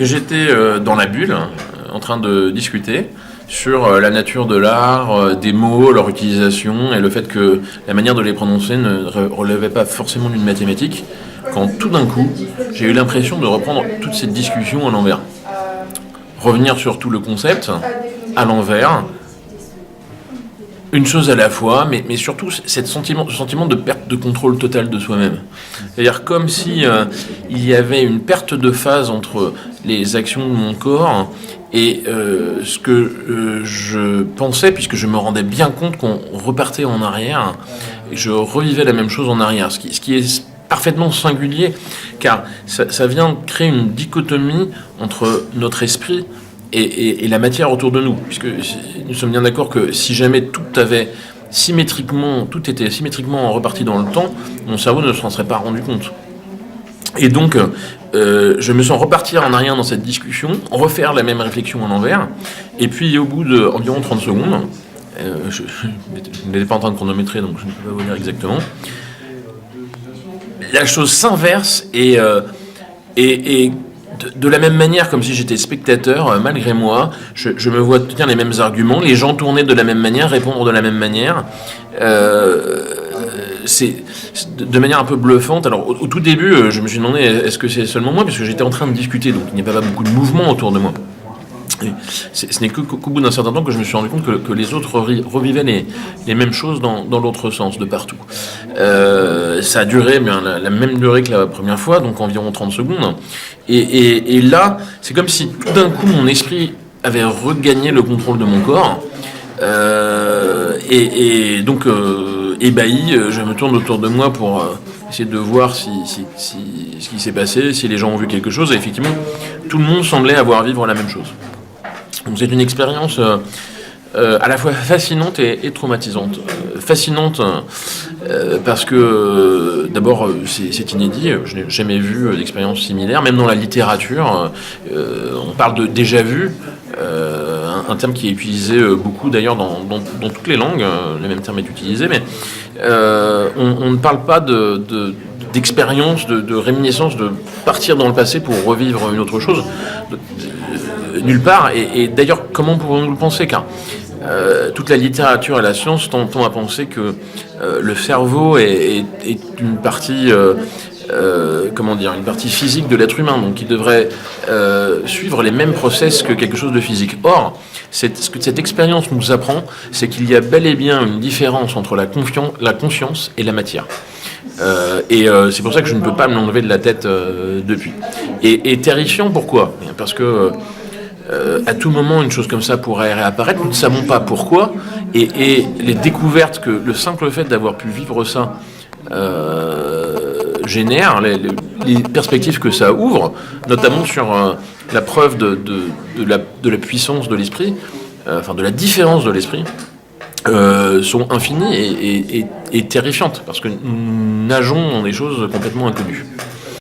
que j'étais dans la bulle, en train de discuter sur la nature de l'art, des mots, leur utilisation, et le fait que la manière de les prononcer ne relevait pas forcément d'une mathématique, quand tout d'un coup, j'ai eu l'impression de reprendre toute cette discussion à l'envers. Revenir sur tout le concept, à l'envers, une chose à la fois, mais surtout ce sentiment de perte de contrôle total de soi-même. C'est-à-dire comme si il y avait une perte de phase entre les actions de mon corps et ce que je pensais, puisque je me rendais bien compte qu'on repartait en arrière, et je revivais la même chose en arrière, ce qui est parfaitement singulier, car ça vient créer une dichotomie entre notre esprit et la matière autour de nous, puisque nous sommes bien d'accord que si jamais tout était symétriquement reparti dans le temps, mon cerveau ne s'en serait pas rendu compte. Et donc, je me sens repartir en arrière dans cette discussion, refaire la même réflexion à l'envers, et puis au bout d'environ 30 secondes, je n'étais pas en train de chronométrer, donc je ne peux pas vous dire exactement, la chose s'inverse et de la même manière, comme si j'étais spectateur, malgré moi, je me vois tenir les mêmes arguments, les gens tourner de la même manière, répondre de la même manière. C'est de manière un peu bluffante. Alors, au tout début, je me suis demandé, est-ce que c'est seulement moi, parce que j'étais en train de discuter, donc il n'y avait pas beaucoup de mouvement autour de moi. Et ce n'est qu'au bout d'un certain temps que je me suis rendu compte que les autres revivaient les mêmes choses dans l'autre sens, de partout. Ça a duré la même durée que la première fois, donc environ 30 secondes. Et là, c'est comme si tout d'un coup mon esprit avait regagné le contrôle de mon corps. Et donc, ébahi, je me tourne autour de moi pour essayer de voir ce qui s'est passé, si les gens ont vu quelque chose. Et effectivement, tout le monde semblait avoir vivre la même chose. Donc c'est une expérience à la fois fascinante et traumatisante. Fascinante parce que d'abord c'est inédit, je n'ai jamais vu d'expérience similaire, même dans la littérature, on parle de déjà-vu, un terme qui est utilisé beaucoup d'ailleurs dans toutes les langues, le même terme est utilisé, mais on ne parle pas d'expérience, de réminiscence, de partir dans le passé pour revivre une autre chose, nulle part. Et d'ailleurs, comment pouvons-nous le penser, car toute la littérature et la science tendent à penser que le cerveau est une partie, une partie physique de l'être humain, donc il devrait suivre les mêmes process que quelque chose de physique. Or, ce que cette expérience nous apprend, c'est qu'il y a bel et bien une différence entre la conscience et la matière. C'est pour ça que je ne peux pas me l'enlever de la tête depuis. Et terrifiant, pourquoi ? Parce que à tout moment, une chose comme ça pourrait réapparaître. Nous ne savons pas pourquoi. Et les découvertes que le simple fait d'avoir pu vivre ça génère, les perspectives que ça ouvre, notamment sur la preuve de la puissance de l'esprit, de la différence de l'esprit, sont infinies et terrifiantes, parce que nous nageons dans des choses complètement inconnues.